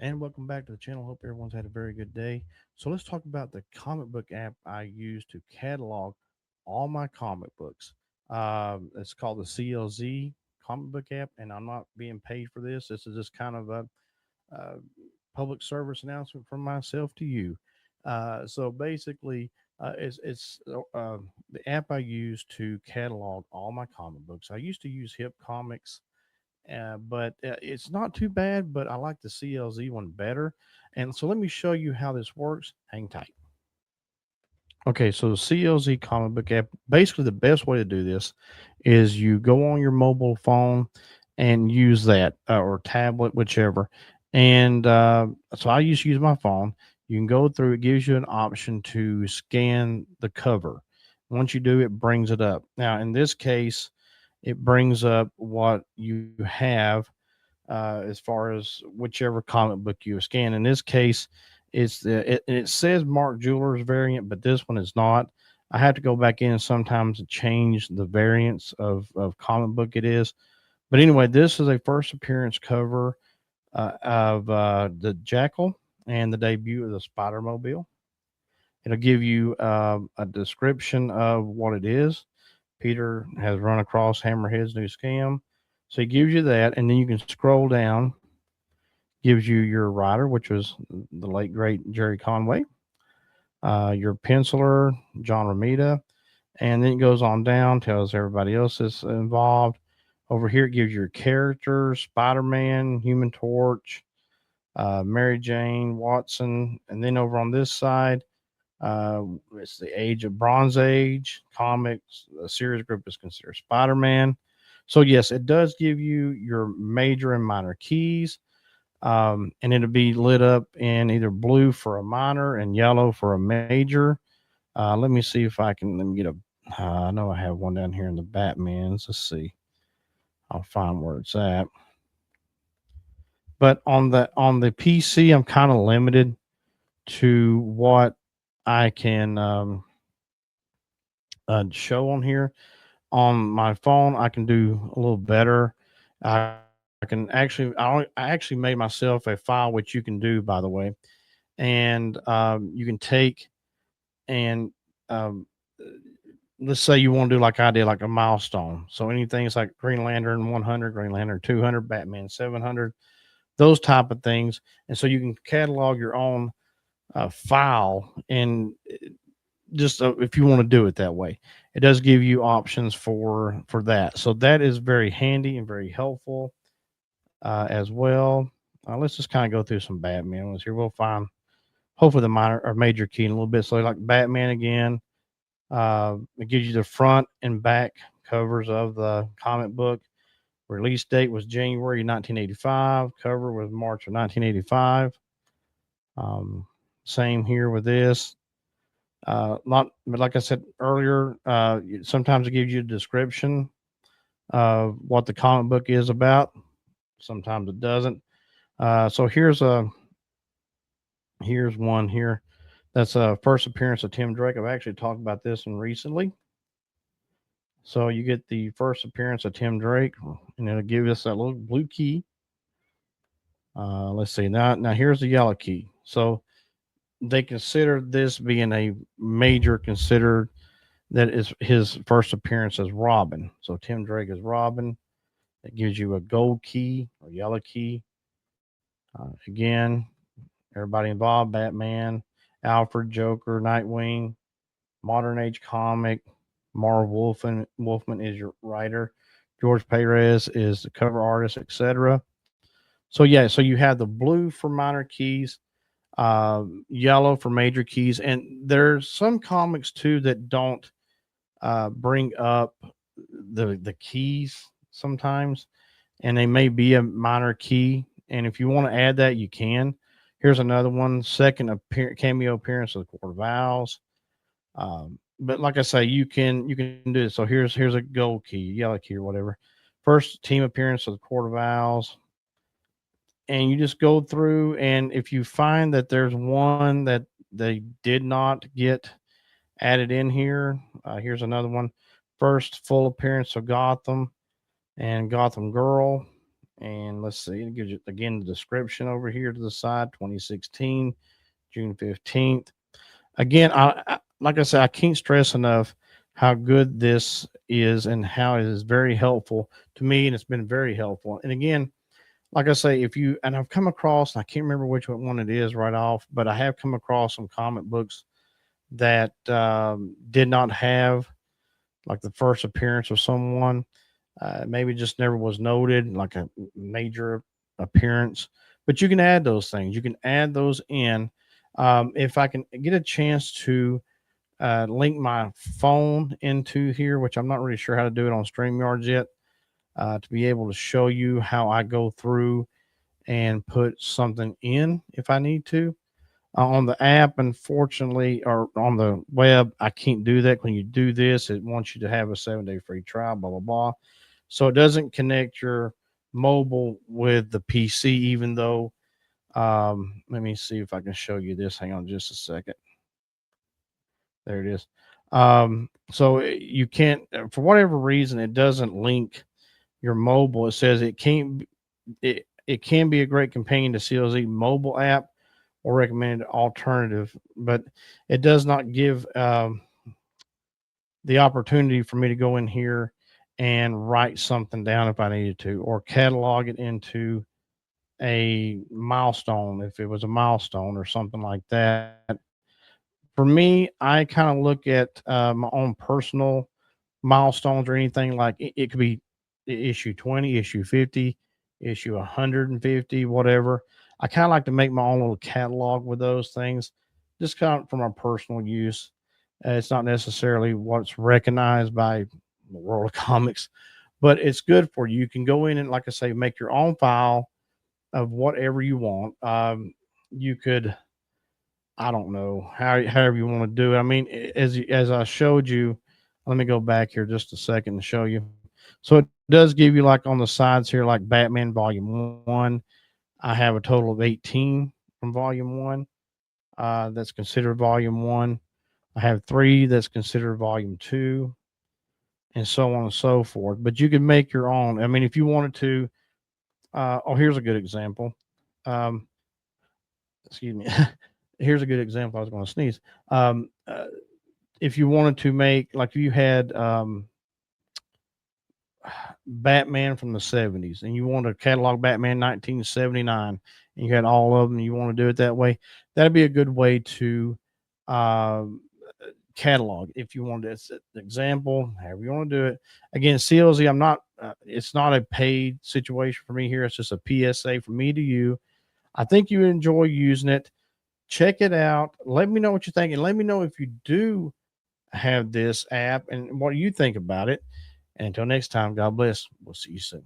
And welcome back to the channel. Hope everyone's had a very good day. So let's talk about the comic book app I use to catalog all my comic books. It's called the CLZ comic book app, and I'm not being paid for this. This is just kind of a uh, public service announcement from myself to you. So basically, it's the app I use to catalog all my comic books. I used to use Hip Comics, but it's not too bad. But I like the CLZ one better. And so let me show you how this works. Hang tight. Okay, so the CLZ comic book app. Basically, the best way to do this is you go on your mobile phone and use that or tablet, whichever. And so I used to use my phone. You can go through. It gives you an option to scan the cover. Once you do, it brings it up. Now, in this case, it brings up what you have as far as whichever comic book you scan. In this case, it says Mark Jewelers variant, but this one is not. I have to go back in sometimes to change the variants of comic book it is. But anyway, this is a first appearance cover of the Jackal and the debut of the Spider Mobile. It'll give you a description of what it is. Peter has run across Hammerhead's new scam. So he gives you that, and then you can scroll down, gives you your writer, which was the late great Jerry Conway, your penciler, John Romita, and then it goes on down, tells everybody else that's involved. Over here, it gives your characters: Spider Man, Human Torch, Mary Jane, Watson, and then over on this side, it's the Age of Bronze Age comics. The series group is considered Spider Man. So yes, it does give you your major and minor keys, and it'll be lit up in either blue for a minor and yellow for a major. Let me see if I can. Let me get a. I know I have one down here in the Batman's. Let's see. I'll find where it's at. But on the PC, I'm kind of limited to what I can show on here. On my phone, I can do a little better. I actually made myself a file, which you can do, by the way, and you can take and um, let's say you want to do like I did, like a milestone. So anything is like Green Lantern 100, Green Lantern 200, Batman 700, those type of things. And so you can catalog your own file and just if you want to do it that way, it does give you options for that. So that is very handy and very helpful as well. Let's just kind of go through some Batman ones here. We'll find hopefully the minor or major key in a little bit. So like Batman again, it gives you the front and back covers of the comic book. Release date was January 1985. Cover was March of 1985. Um, Same here with this. Not, but like I said earlier, sometimes it gives you a description of what the comic book is about. Sometimes it doesn't. So here's one here. That's a first appearance of Tim Drake. I've actually talked about this one recently. So you get the first appearance of Tim Drake, and it'll give us that little blue key. Let's see. Now here's the yellow key. So they consider this being a major considered that is his first appearance as Robin. So Tim Drake is Robin. It gives you a gold key or yellow key. Again, everybody involved: Batman, Alfred, Joker, Nightwing, Modern Age Comic. Marv Wolfman is your writer. George Perez is the cover artist, etc. So yeah, so you have the blue for minor keys, yellow for major keys, and there's some comics too that don't bring up the keys sometimes, and they may be a minor key. And if you want to add that, you can. Here's another one: second cameo appearance of the Court of Owls. But like I say, you can do it. So here's a gold key, yellow key, or whatever. First team appearance of the Court of Owls, and you just go through. And if you find that there's one that they did not get added in here, here's another one: first full appearance of Gotham and Gotham Girl, And let's see, it gives you again the description over here to the side, 2016, June 15th. Again, like I said, I can't stress enough how good this is and how it is very helpful to me, and it's been very helpful. And again, like I say, if you and I've come across, I can't remember which one it is right off, but I have come across some comic books that did not have like the first appearance of someone, maybe just never was noted like a major appearance. But you can add those things. You can add those in. If I can get a chance to link my phone into here, which I'm not really sure how to do it on StreamYards yet, to be able to show you how I go through and put something in if I need to. On the app, unfortunately, or on the web, I can't do that. When you do this, it wants you to have a 7-day free trial, blah, blah, blah. So it doesn't connect your mobile with the PC, even though, let me see if I can show you this. Hang on just a second. There it is. So you can't, for whatever reason, it doesn't link your mobile. It says it can be a great companion to CLZ mobile app or recommended alternative, but it does not give the opportunity for me to go in here and write something down if I needed to, or catalog it into a milestone if it was a milestone or something like that. For me, I kind of look at my own personal milestones or anything like it could be issue 20, issue 50, issue 150, whatever. I kind of like to make my own little catalog with those things, just kind of for my personal use. It's not necessarily what's recognized by the world of comics, but it's good for you. You can go in and, like I say, make your own file of whatever you want. You could, I don't know, however you want to do it. I mean, as I showed you, let me go back here just a second to show you. So it does give you like on the sides here, like Batman Volume 1. I have a total of 18 from Volume 1. That's considered Volume 1. I have 3 that's considered Volume 2, and so on and so forth. But you can make your own. I mean, if you wanted to, oh, here's a good example. Um, excuse me. Here's a good example. I was going to sneeze. If you wanted to make, like, if you had Batman from the 70s and you want to catalog Batman 1979 and you had all of them, and you want to do it that way, that'd be a good way to um, catalog if you want to. It's an example, however you want to do it. Again, CLZ, I'm not, it's not a paid situation for me here. It's just a PSA from me to you. I think you enjoy using it. Check it out. Let me know what you think, and let me know if you do have this app and what you think about it. And until next time, God bless. We'll see you soon.